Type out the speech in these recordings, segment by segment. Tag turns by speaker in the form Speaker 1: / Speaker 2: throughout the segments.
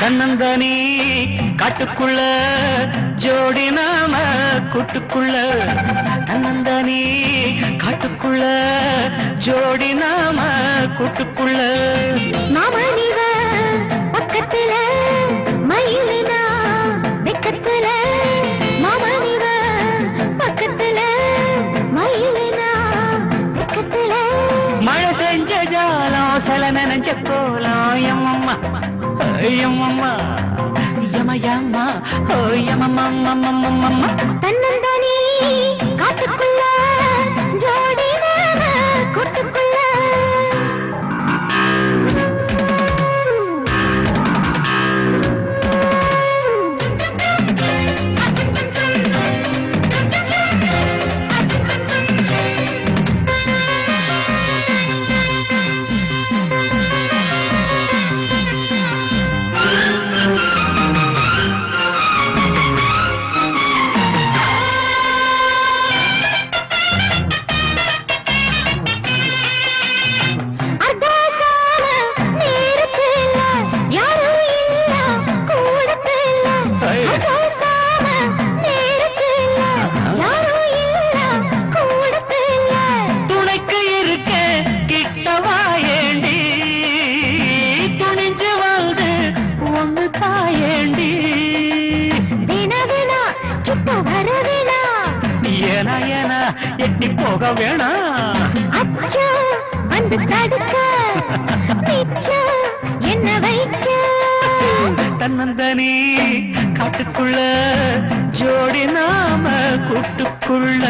Speaker 1: தன்னந்தனி காட்டுக்குள்ள ஜோடி நாம கூட்டுக்குள்ள தன்னந்தனி காட்டுக்குள்ள ஜோடி நாம கூட்டுக்குள்ள
Speaker 2: மாமனிவ பக்கத்துல மயிலினா வெக்கத்துல மாமனிவ பக்கத்துல மயிலினா வெக்கத்துல
Speaker 1: மழை செஞ்ச ஜாலம் சில நினைஞ்ச போலாம் எம்மம்மா எம்மம்மா யம யம்மா ஓ யமம்மம்மம்மம்மம்மா
Speaker 2: தன்னந்தனி காட்டுக்குள்ள ஜோடி நாம கூட்டுக்குள்ள
Speaker 1: எட்டி போக வேணா
Speaker 2: அச்சோ வந்து தடுக்க மிச்சம் என்ன வைக்க
Speaker 1: தன்னந்தனி காட்டுக்குள்ள ஜோடி நாம கூட்டுக்குள்ள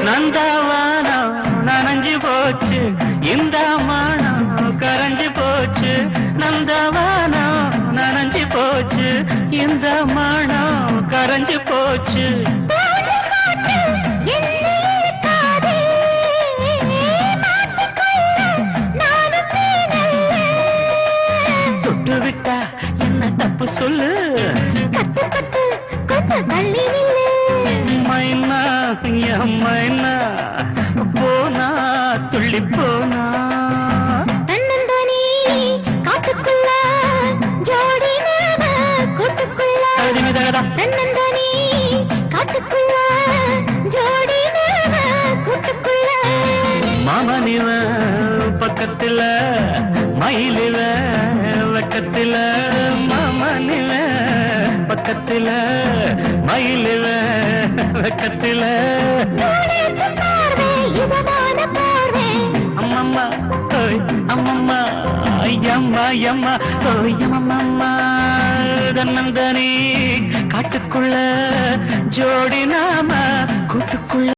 Speaker 1: நந்தவானம் நனைஞ்சு போச்சு இந்த மானம் கரைஞ்சு போச்சு நந்தவானம் நனைஞ்சு போச்சு இந்த மானம் கரைஞ்சு போச்சு தொட்டு விட்டா என்ன தப்பு சொல்லு
Speaker 2: கொஞ்சம் தள்ளி நில்லு
Speaker 1: மைனா மைனா போனா துள்ளி போனா
Speaker 2: தன்னந்தனி காட்டுக்குள்ள ஜோடி நாம கூட்டுக்குள்ள தன்னந்தனி காட்டுக்குள்ள ஜோடி நாம கூட்டுக்குள்ள
Speaker 1: மாமனிவ பக்கத்துல மயிலிவ வெக்கத்துல மாமனிவ பக்கத்துல மயிலிவ வெக்கத்துல அம்மம்மா ஓய் அம்மம்மா ஐயம்மா யம்மா ஓய் அம்மம்மா தன்னந்தனி காட்டுக்குள்ள ஜோடி நாம கூட்டுக்குள்ள